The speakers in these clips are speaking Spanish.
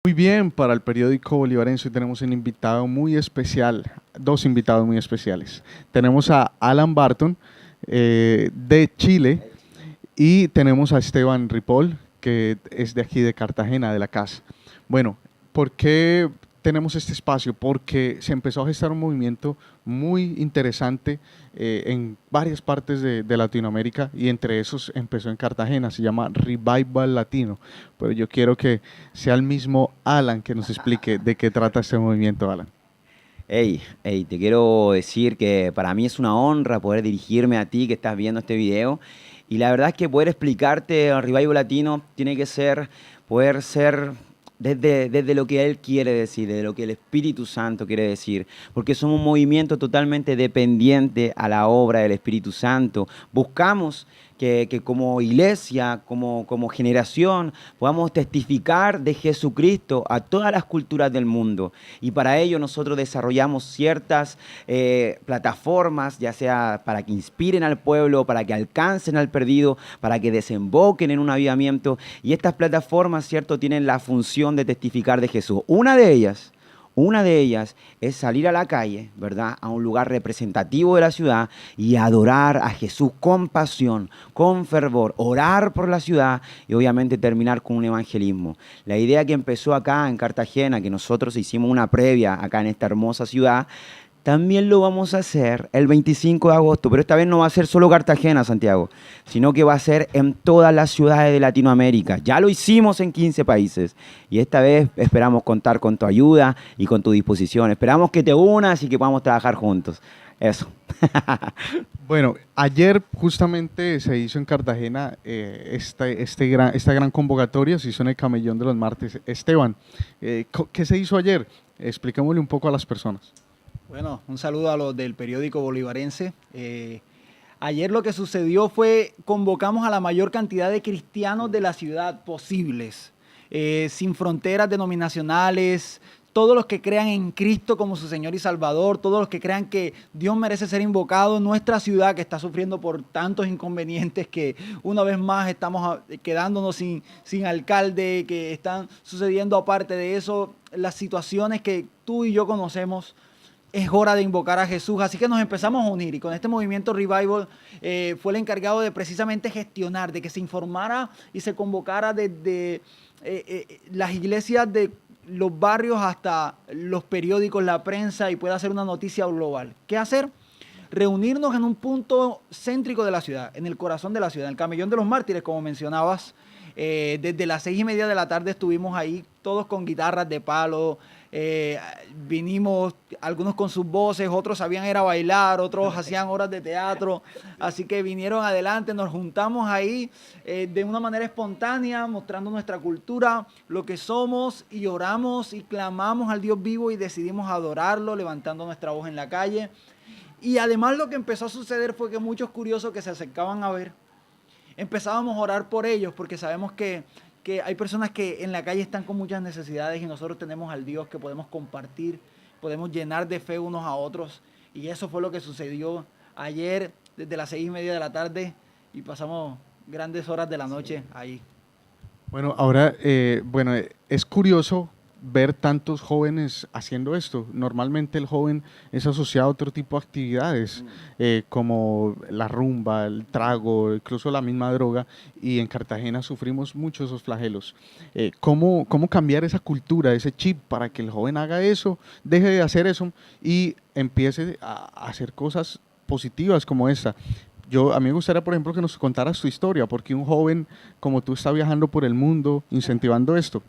Muy bien, para el periódico Bolivarense hoy tenemos un invitado muy especial, dos invitados muy especiales. Tenemos a Alan Barton de Chile y tenemos a Esteban Ripoll, que es de aquí de Cartagena, de la casa. Bueno, ¿por qué tenemos este espacio? Porque se empezó a gestar un movimiento muy interesante en varias partes de Latinoamérica y entre esos empezó en Cartagena, se llama Revival Latino. Pero yo quiero que sea el mismo Alan que nos explique de qué trata este movimiento, Alan. Hey, te quiero decir que para mí es una honra poder dirigirme a ti que estás viendo este video. Y la verdad es que poder explicarte el Revival Latino tiene que ser, poder ser desde lo que Él quiere decir, desde lo que el Espíritu Santo quiere decir. Porque somos un movimiento totalmente dependiente a la obra del Espíritu Santo. Buscamos que como iglesia, como generación, podamos testificar de Jesucristo a todas las culturas del mundo. Y para ello nosotros desarrollamos ciertas plataformas, ya sea para que inspiren al pueblo, para que alcancen al perdido, para que desemboquen en un avivamiento. Y estas plataformas, ¿cierto?, tienen la función de testificar de Jesús. Una de ellas es salir a la calle, ¿verdad?, a un lugar representativo de la ciudad y adorar a Jesús con pasión, con fervor, orar por la ciudad y obviamente terminar con un evangelismo. La idea que empezó acá en Cartagena, que nosotros hicimos una previa acá en esta hermosa ciudad, también lo vamos a hacer el 25 de agosto, pero esta vez no va a ser solo Cartagena, Santiago, sino que va a ser en todas las ciudades de Latinoamérica. Ya lo hicimos en 15 países y esta vez esperamos contar con tu ayuda y con tu disposición. Esperamos que te unas y que podamos trabajar juntos. Eso. Bueno, ayer justamente se hizo en Cartagena esta gran convocatoria, se hizo en el Camellón de los Martes. Esteban, ¿qué se hizo ayer? Expliquémosle un poco a las personas. Bueno, un saludo a los del periódico Bolivarense. Ayer lo que sucedió fue convocamos a la mayor cantidad de cristianos de la ciudad posibles, sin fronteras denominacionales, todos los que crean en Cristo como su Señor y Salvador, todos los que crean que Dios merece ser invocado en nuestra ciudad que está sufriendo por tantos inconvenientes que una vez más estamos quedándonos sin alcalde, que están sucediendo aparte de eso, las situaciones que tú y yo conocemos. Es hora de invocar a Jesús, así que nos empezamos a unir y con este movimiento Revival fue el encargado de precisamente gestionar, de que se informara y se convocara desde las iglesias de los barrios hasta los periódicos, la prensa y pueda hacer una noticia global. ¿Qué hacer? Reunirnos en un punto céntrico de la ciudad, en el corazón de la ciudad, en el Camellón de los Mártires, como mencionabas. Desde las 6:30 de la tarde estuvimos ahí, todos con guitarras de palo. Vinimos, algunos con sus voces, otros sabían ir a bailar, otros hacían horas de teatro, así que vinieron adelante, nos juntamos ahí de una manera espontánea, mostrando nuestra cultura, lo que somos, y oramos y clamamos al Dios vivo y decidimos adorarlo, levantando nuestra voz en la calle. Y además lo que empezó a suceder fue que muchos curiosos que se acercaban a ver, empezábamos a orar por ellos, porque sabemos que hay personas que en la calle están con muchas necesidades y nosotros tenemos al Dios que podemos compartir, podemos llenar de fe unos a otros. Y eso fue lo que sucedió ayer desde las 6:30 de la tarde y pasamos grandes horas de la noche ahí. Bueno, ahora, es curioso ver tantos jóvenes haciendo esto. Normalmente el joven es asociado a otro tipo de actividades, como la rumba, el trago, incluso la misma droga, y en Cartagena sufrimos mucho esos flagelos. ¿Cómo cambiar esa cultura, ese chip, para que el joven haga eso, deje de hacer eso y empiece a hacer cosas positivas como esta? A mí me gustaría, por ejemplo, que nos contaras tu historia, porque un joven como tú está viajando por el mundo incentivando esto.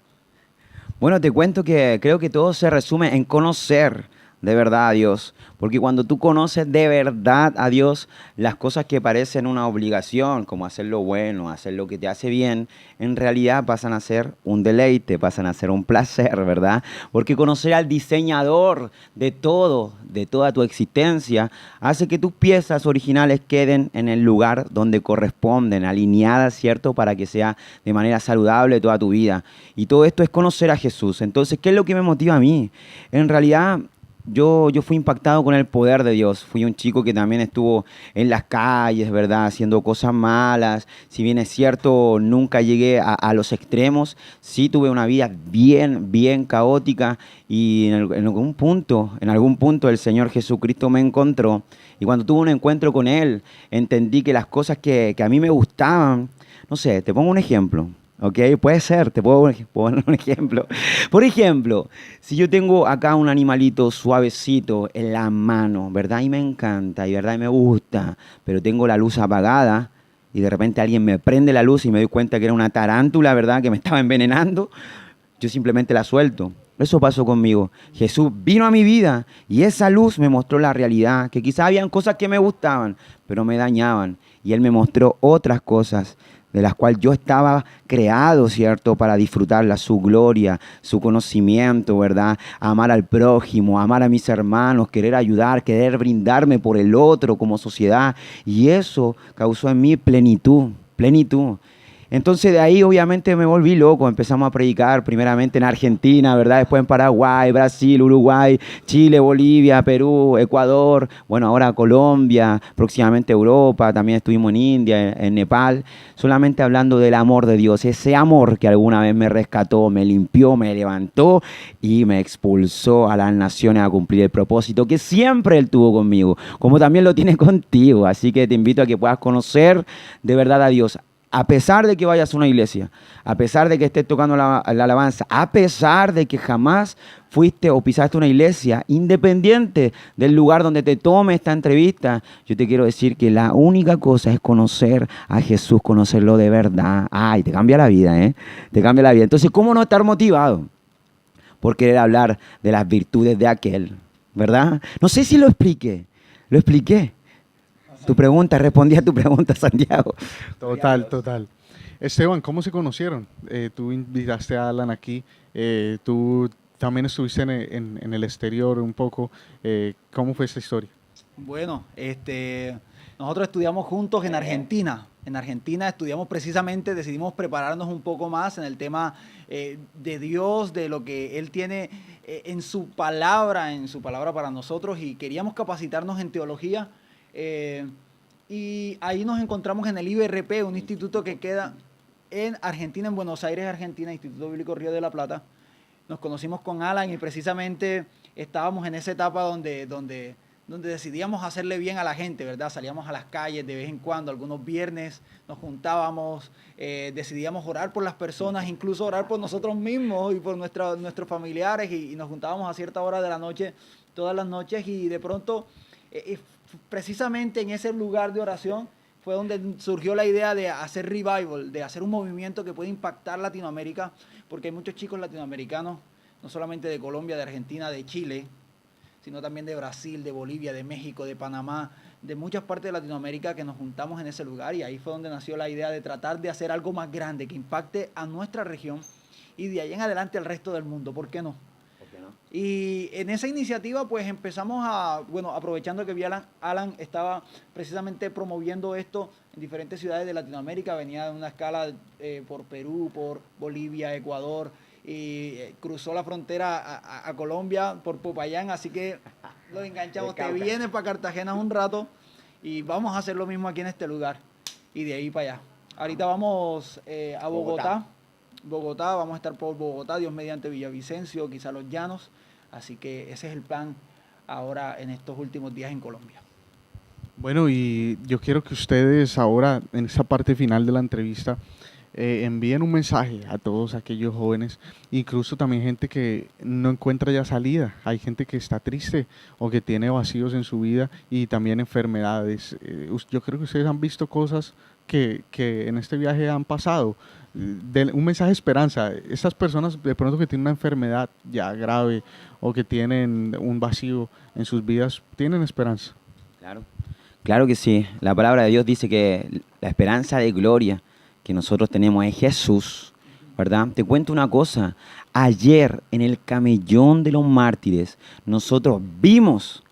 Bueno, te cuento que creo que todo se resume en conocer de verdad a Dios, porque cuando tú conoces de verdad a Dios, las cosas que parecen una obligación, como hacer lo bueno, hacer lo que te hace bien, en realidad pasan a ser un deleite, pasan a ser un placer, ¿verdad? Porque conocer al diseñador de todo, de toda tu existencia, hace que tus piezas originales queden en el lugar donde corresponden, alineadas, ¿cierto? Para que sea de manera saludable toda tu vida. Y todo esto es conocer a Jesús. Entonces, ¿qué es lo que me motiva a mí? En realidad, yo fui impactado con el poder de Dios. Fui un chico que también estuvo en las calles, ¿verdad? Haciendo cosas malas. Si bien es cierto, nunca llegué a los extremos. Sí tuve una vida bien, bien caótica. Y en algún punto el Señor Jesucristo me encontró. Y cuando tuve un encuentro con Él, entendí que las cosas que a mí me gustaban, no sé, te pongo un ejemplo. ¿Ok? Puede ser, te puedo poner un ejemplo. Por ejemplo, si yo tengo acá un animalito suavecito en la mano, ¿verdad? Y me encanta, y ¿verdad? Y me gusta, pero tengo la luz apagada y de repente alguien me prende la luz y me doy cuenta que era una tarántula, ¿verdad? Que me estaba envenenando, yo simplemente la suelto. Eso pasó conmigo. Jesús vino a mi vida y esa luz me mostró la realidad, que quizás habían cosas que me gustaban, pero me dañaban. Y Él me mostró otras cosas de las cuales yo estaba creado, ¿cierto?, para disfrutarla, su gloria, su conocimiento, ¿verdad? Amar al prójimo, amar a mis hermanos, querer ayudar, querer brindarme por el otro como sociedad. Y eso causó en mí plenitud, plenitud. Entonces de ahí obviamente me volví loco, empezamos a predicar primeramente en Argentina, ¿verdad? Después en Paraguay, Brasil, Uruguay, Chile, Bolivia, Perú, Ecuador, bueno, ahora Colombia, próximamente Europa, también estuvimos en India, en Nepal, solamente hablando del amor de Dios, ese amor que alguna vez me rescató, me limpió, me levantó y me expulsó a las naciones a cumplir el propósito que siempre Él tuvo conmigo, como también lo tiene contigo, así que te invito a que puedas conocer de verdad a Dios. A pesar de que vayas a una iglesia, a pesar de que estés tocando la alabanza, a pesar de que jamás fuiste o pisaste una iglesia, independiente del lugar donde te tome esta entrevista, yo te quiero decir que la única cosa es conocer a Jesús, conocerlo de verdad. Ay, te cambia la vida, ¿eh? Te cambia la vida. Entonces, ¿cómo no estar motivado por querer hablar de las virtudes de aquel? ¿Verdad? No sé si lo expliqué. ¿Lo expliqué? Tu pregunta, respondí a tu pregunta, Santiago. Total, total. Esteban, ¿cómo se conocieron? Tú invitaste a Alan aquí, tú también estuviste en el exterior un poco. ¿Cómo fue esta historia? Bueno, nosotros estudiamos juntos en Argentina. En Argentina estudiamos precisamente, decidimos prepararnos un poco más en el tema de Dios, de lo que Él tiene en su palabra para nosotros, y queríamos capacitarnos en teología. Y ahí nos encontramos en el IBRP, un instituto que queda en Argentina, en Buenos Aires, Argentina, Instituto Bíblico Río de la Plata. Nos conocimos con Alan y precisamente estábamos en esa etapa donde decidíamos hacerle bien a la gente, ¿verdad? Salíamos a las calles de vez en cuando, algunos viernes nos juntábamos, decidíamos orar por las personas, incluso orar por nosotros mismos y por nuestros familiares, y nos juntábamos a cierta hora de la noche, todas las noches, y de pronto, precisamente en ese lugar de oración, fue donde surgió la idea de hacer revival, de hacer un movimiento que puede impactar Latinoamérica, porque hay muchos chicos latinoamericanos, no solamente de Colombia, de Argentina, de Chile, sino también de Brasil, de Bolivia, de México, de Panamá, de muchas partes de Latinoamérica, que nos juntamos en ese lugar, y ahí fue donde nació la idea de tratar de hacer algo más grande que impacte a nuestra región y de ahí en adelante al resto del mundo. ¿Por qué no? Y en esa iniciativa pues empezamos aprovechando que Alan estaba precisamente promoviendo esto en diferentes ciudades de Latinoamérica, venía de una escala por Perú, por Bolivia, Ecuador, y cruzó la frontera a Colombia por Popayán, así que lo enganchamos, te vienes para Cartagena un rato y vamos a hacer lo mismo aquí en este lugar, y de ahí para allá. Ahorita vamos a Bogotá, vamos a estar por Bogotá, Dios mediante Villavicencio, quizá Los Llanos, así que ese es el plan ahora en estos últimos días en Colombia. Bueno, y yo quiero que ustedes ahora, en esta parte final de la entrevista, envíen un mensaje a todos aquellos jóvenes, incluso también gente que no encuentra ya salida. Hay gente que está triste o que tiene vacíos en su vida y también enfermedades. Yo creo que ustedes han visto cosas que en este viaje han pasado. Un mensaje de esperanza. Estas personas de pronto que tienen una enfermedad ya grave o que tienen un vacío en sus vidas, tienen esperanza. Claro, claro que sí. La palabra de Dios dice que la esperanza de gloria que nosotros tenemos es Jesús, ¿verdad? Te cuento una cosa. Ayer en el camellón de los mártires nosotros vimos,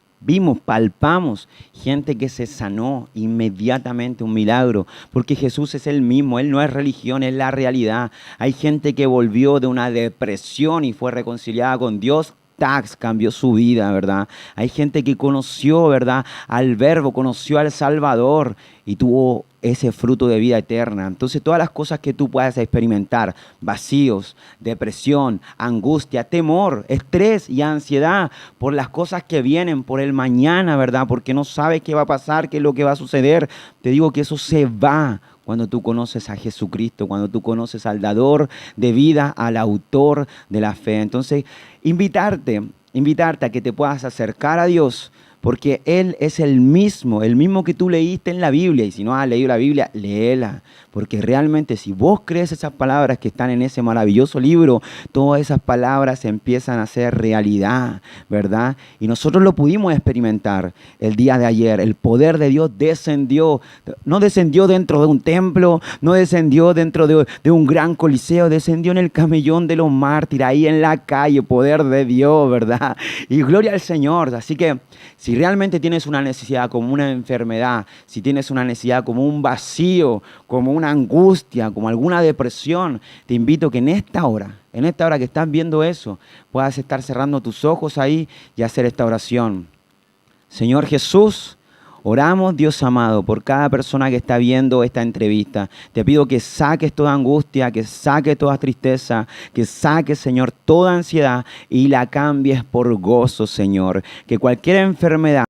palpamos gente que se sanó inmediatamente, un milagro, porque Jesús es el mismo, Él no es religión, es la realidad. Hay gente que volvió de una depresión y fue reconciliada con Dios tags cambió su vida, ¿verdad? Hay gente que conoció, ¿verdad?, al Verbo, conoció al Salvador y tuvo ese fruto de vida eterna. Entonces, todas las cosas que tú puedas experimentar, vacíos, depresión, angustia, temor, estrés y ansiedad por las cosas que vienen, por el mañana, ¿verdad? Porque no sabes qué va a pasar, qué es lo que va a suceder. Te digo que eso se va cuando tú conoces a Jesucristo, cuando tú conoces al dador de vida, al autor de la fe. Entonces, invitarte a que te puedas acercar a Dios, porque Él es el mismo que tú leíste en la Biblia. Y si no has leído la Biblia, léela. Porque realmente si vos crees esas palabras que están en ese maravilloso libro, todas esas palabras empiezan a ser realidad, ¿verdad? Y nosotros lo pudimos experimentar el día de ayer. El poder de Dios descendió. No descendió dentro de un templo, no descendió dentro de un gran coliseo, descendió en el camellón de los mártires, ahí en la calle, poder de Dios, ¿verdad? Y gloria al Señor. Así que si realmente tienes una necesidad como una enfermedad, si tienes una necesidad como un vacío, como una angustia, como alguna depresión, te invito que en esta hora que estás viendo eso, puedas estar cerrando tus ojos ahí y hacer esta oración. Señor Jesús, oramos, Dios amado, por cada persona que está viendo esta entrevista. Te pido que saques toda angustia, que saques toda tristeza, que saques, Señor, toda ansiedad y la cambies por gozo, Señor. Que cualquier enfermedad